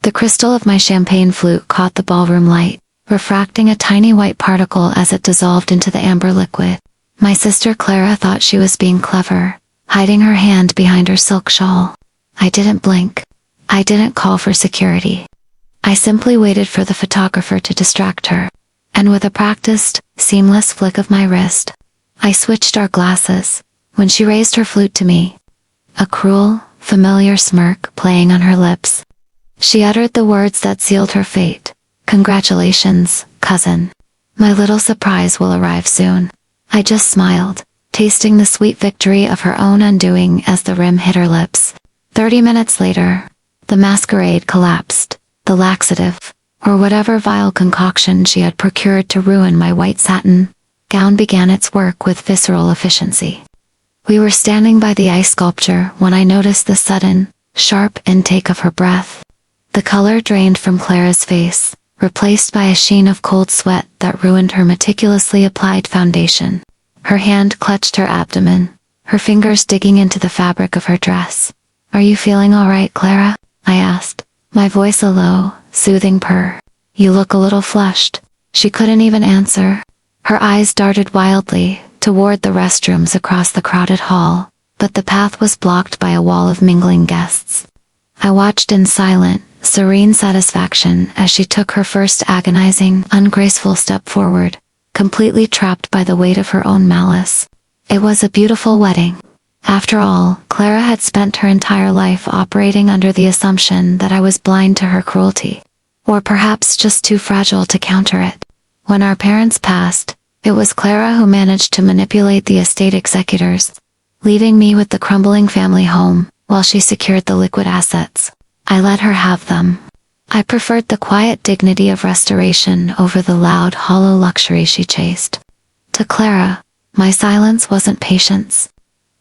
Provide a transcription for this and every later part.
The crystal of my champagne flute caught the ballroom light, refracting a tiny white particle as it dissolved into the amber liquid. My sister Clara thought she was being clever, hiding her hand behind her silk shawl. I didn't blink. I didn't call for security. I simply waited for the photographer to distract her, and with a practiced, seamless flick of my wrist, I switched our glasses. When she raised her flute to me, a cruel, familiar smirk playing on her lips, she uttered the words that sealed her fate. "Congratulations, cousin. My little surprise will arrive soon." I just smiled, tasting the sweet victory of her own undoing as the rim hit her lips. 30 minutes later, the masquerade collapsed. The laxative, or whatever vile concoction she had procured to ruin my white satin gown, began its work with visceral efficiency. We were standing by the ice sculpture when I noticed the sudden, sharp intake of her breath. The color drained from Clara's face, replaced by a sheen of cold sweat that ruined her meticulously applied foundation. Her hand clutched her abdomen, her fingers digging into the fabric of her dress. "Are you feeling all right, Clara?" I asked, my voice a low, soothing purr. "You look a little flushed." She couldn't even answer. Her eyes darted wildly toward the restrooms across the crowded hall, but the path was blocked by a wall of mingling guests. I watched in silent, serene satisfaction as she took her first agonizing, ungraceful step forward, completely trapped by the weight of her own malice. It was a beautiful wedding. After all, Clara had spent her entire life operating under the assumption that I was blind to her cruelty, or perhaps just too fragile to counter it. When our parents passed, it was Clara who managed to manipulate the estate executors, leaving me with the crumbling family home, while she secured the liquid assets. I let her have them. I preferred the quiet dignity of restoration over the loud, hollow luxury she chased. To Clara, my silence wasn't patience.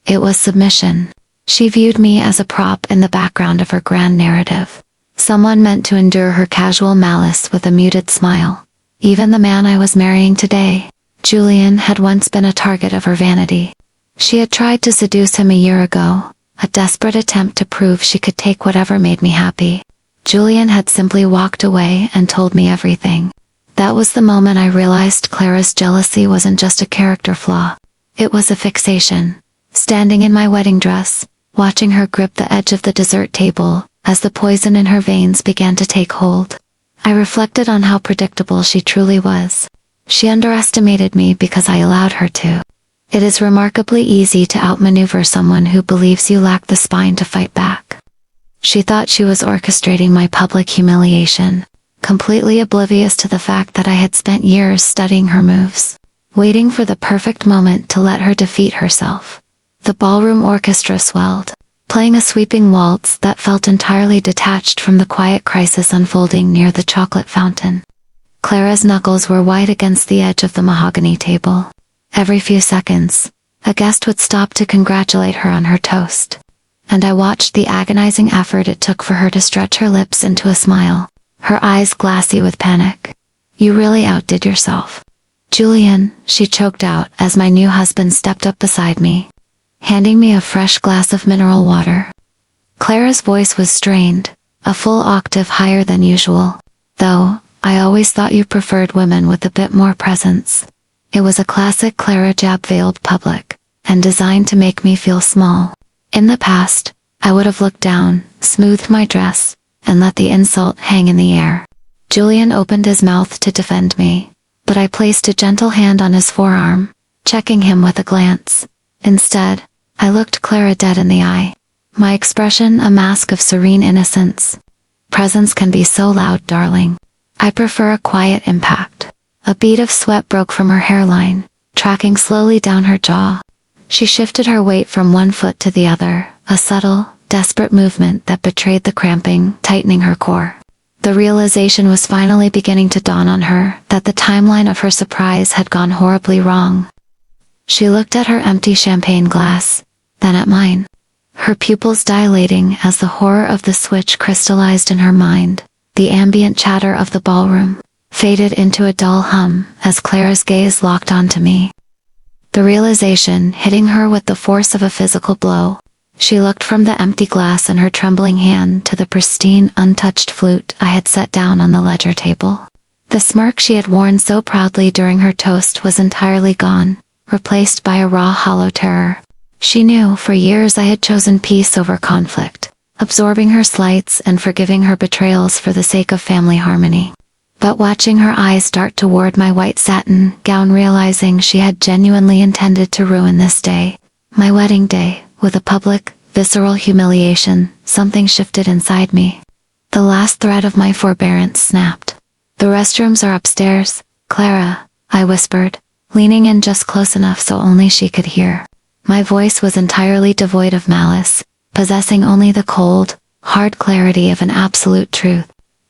It was submission. She viewed me as a prop in the background of her grand narrative, someone meant to endure her casual malice with a muted smile. Even the man I was marrying today, Julian, had once been a target of her vanity. She had tried to seduce him a year ago, a desperate attempt to prove she could take whatever made me happy. Julian had simply walked away and told me everything. That was the moment I realized Clara's jealousy wasn't just a character flaw. It was a fixation. Standing in my wedding dress, watching her grip the edge of the dessert table, as the poison in her veins began to take hold, I reflected on how predictable she truly was. She underestimated me because I allowed her to. It is remarkably easy to outmaneuver someone who believes you lack the spine to fight back. She thought she was orchestrating my public humiliation, completely oblivious to the fact that I had spent years studying her moves, waiting for the perfect moment to let her defeat herself. The ballroom orchestra swelled, playing a sweeping waltz that felt entirely detached from the quiet crisis unfolding near the chocolate fountain. Clara's knuckles were white against the edge of the mahogany table. Every few seconds, a guest would stop to congratulate her on her toast, and I watched the agonizing effort it took for her to stretch her lips into a smile, her eyes glassy with panic. "You really outdid yourself, Julian," she choked out as my new husband stepped up beside me, handing me a fresh glass of mineral water. Clara's voice was strained, a full octave higher than usual. "Though, I always thought you preferred women with a bit more presence." It was a classic Clara jab veiled public, and designed to make me feel small. In the past, I would have looked down, smoothed my dress, and let the insult hang in the air. Julian opened his mouth to defend me, but I placed a gentle hand on his forearm, checking him with a glance. Instead, I looked Clara dead in the eye, my expression a mask of serene innocence. "Presence can be so loud, darling. I prefer a quiet impact." A bead of sweat broke from her hairline, tracking slowly down her jaw. She shifted her weight from one foot to the other, a subtle, desperate movement that betrayed the cramping, tightening her core. The realization was finally beginning to dawn on her that the timeline of her surprise had gone horribly wrong. She looked at her empty champagne glass, then at mine, her pupils dilating as the horror of the switch crystallized in her mind. The ambient chatter of the ballroom faded into a dull hum as Clara's gaze locked onto me. The realization hitting her with the force of a physical blow, She looked from the empty glass in her trembling hand to the pristine, untouched flute I had set down on the ledger table. The smirk she had worn so proudly during her toast was entirely gone, replaced by a raw, hollow terror. She knew for years I had chosen peace over conflict, absorbing her slights and forgiving her betrayals for the sake of family harmony. But watching her eyes dart toward my white satin gown, realizing she had genuinely intended to ruin this day, my wedding day, with a public, visceral humiliation, something shifted inside me. The last thread of my forbearance snapped. "The restrooms are upstairs, Clara," I whispered, leaning in just close enough so only she could hear. My voice was entirely devoid of malice, possessing only the cold, hard clarity of an absolute truth.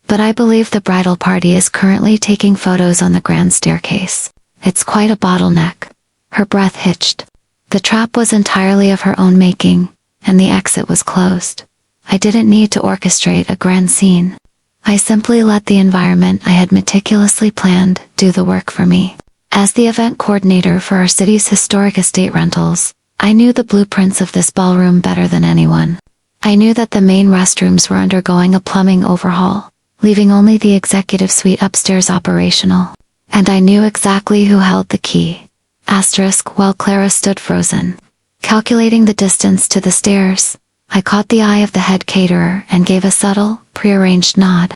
"But I believe the bridal party is currently taking photos on the grand staircase. It's quite a bottleneck." Her breath hitched. The trap was entirely of her own making, and the exit was closed. I didn't need to orchestrate a grand scene. I simply let the environment I had meticulously planned do the work for me. As the event coordinator for our city's historic estate rentals, I knew the blueprints of this ballroom better than anyone. I knew that the main restrooms were undergoing a plumbing overhaul, leaving only the executive suite upstairs operational. And I knew exactly who held the key. While Clara stood frozen, calculating the distance to the stairs, I caught the eye of the head caterer and gave a subtle, prearranged nod.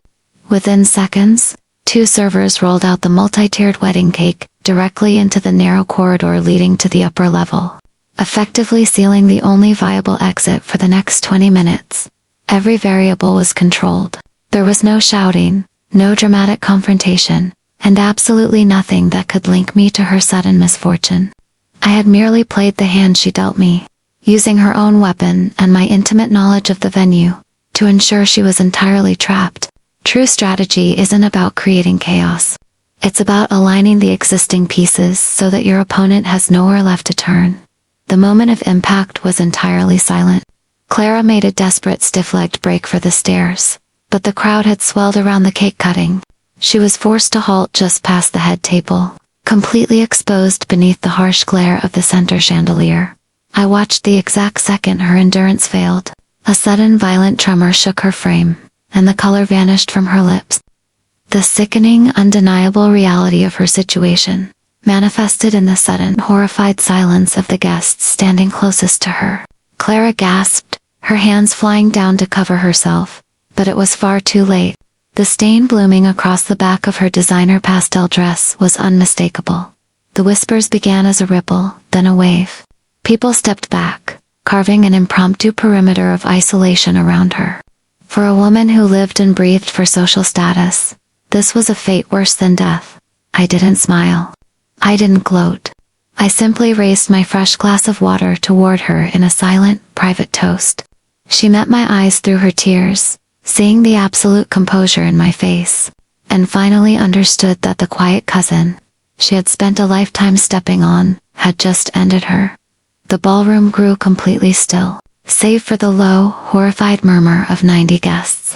Within seconds, 2 servers rolled out the multi-tiered wedding cake directly into the narrow corridor leading to the upper level, effectively sealing the only viable exit for the next 20 minutes. Every variable was controlled. There was no shouting, no dramatic confrontation, and absolutely nothing that could link me to her sudden misfortune. I had merely played the hand she dealt me, using her own weapon and my intimate knowledge of the venue to ensure she was entirely trapped. True strategy isn't about creating chaos. It's about aligning the existing pieces so that your opponent has nowhere left to turn. The moment of impact was entirely silent. Clara made a desperate stiff-legged break for the stairs, but the crowd had swelled around the cake cutting. She was forced to halt just past the head table, completely exposed beneath the harsh glare of the center chandelier. I watched the exact second her endurance failed. A sudden violent tremor shook her frame, and the color vanished from her lips. The sickening, undeniable reality of her situation manifested in the sudden, horrified silence of the guests standing closest to her. Clara gasped, her hands flying down to cover herself, but it was far too late. The stain blooming across the back of her designer pastel dress was unmistakable. The whispers began as a ripple, then a wave. People stepped back, carving an impromptu perimeter of isolation around her. For a woman who lived and breathed for social status, this was a fate worse than death. I didn't smile. I didn't gloat. I simply raised my fresh glass of water toward her in a silent, private toast. She met my eyes through her tears, seeing the absolute composure in my face, and finally understood that the quiet cousin she had spent a lifetime stepping on had just ended her. The ballroom grew completely still, save for the low, horrified murmur of 90 guests.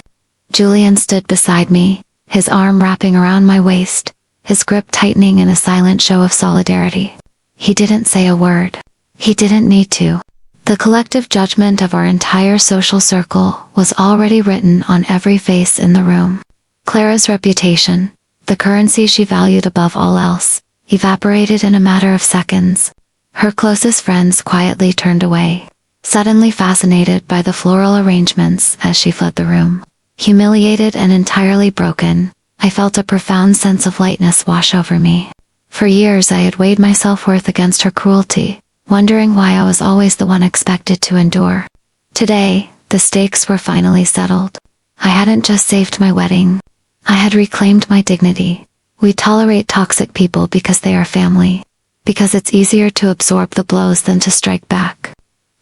Julian stood beside me, his arm wrapping around my waist, his grip tightening in a silent show of solidarity. He didn't say a word. He didn't need to. The collective judgment of our entire social circle was already written on every face in the room. Clara's reputation, the currency she valued above all else, evaporated in a matter of seconds. Her closest friends quietly turned away, suddenly fascinated by the floral arrangements as she fled the room. Humiliated and entirely broken, I felt a profound sense of lightness wash over me. For years I had weighed my self-worth against her cruelty, wondering why I was always the one expected to endure. Today, the stakes were finally settled. I hadn't just saved my wedding. I had reclaimed my dignity. We tolerate toxic people because they are family, because it's easier to absorb the blows than to strike back.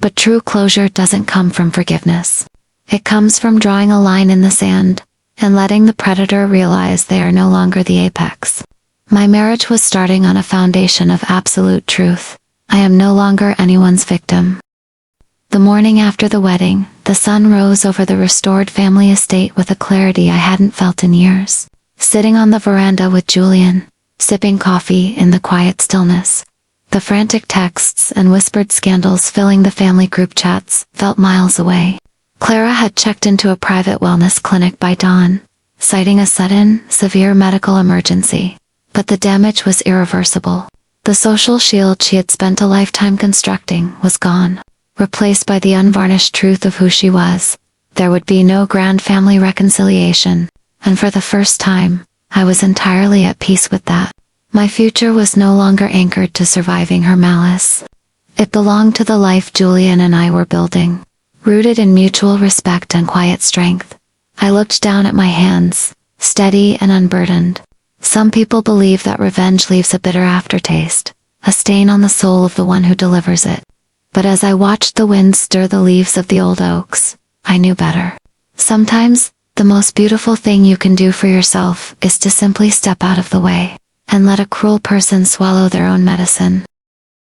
But true closure doesn't come from forgiveness. It comes from drawing a line in the sand and letting the predator realize they are no longer the apex. My marriage was starting on a foundation of absolute truth. I am no longer anyone's victim. The morning after the wedding, the sun rose over the restored family estate with a clarity I hadn't felt in years. Sitting on the veranda with Julian, sipping coffee in the quiet stillness, The frantic texts and whispered scandals filling the family group chats felt miles away. Clara had checked into a private wellness clinic by dawn, citing a sudden, severe medical emergency. But the damage was irreversible. The social shield she had spent a lifetime constructing was gone, replaced by the unvarnished truth of who she was. There would be no grand family reconciliation, and for the first time, I was entirely at peace with that. My future was no longer anchored to surviving her malice. It belonged to the life Julian and I were building, rooted in mutual respect and quiet strength. I looked down at my hands, steady and unburdened. Some people believe that revenge leaves a bitter aftertaste, a stain on the soul of the one who delivers it. But as I watched the wind stir the leaves of the old oaks, I knew better. Sometimes, the most beautiful thing you can do for yourself is to simply step out of the way and let a cruel person swallow their own medicine.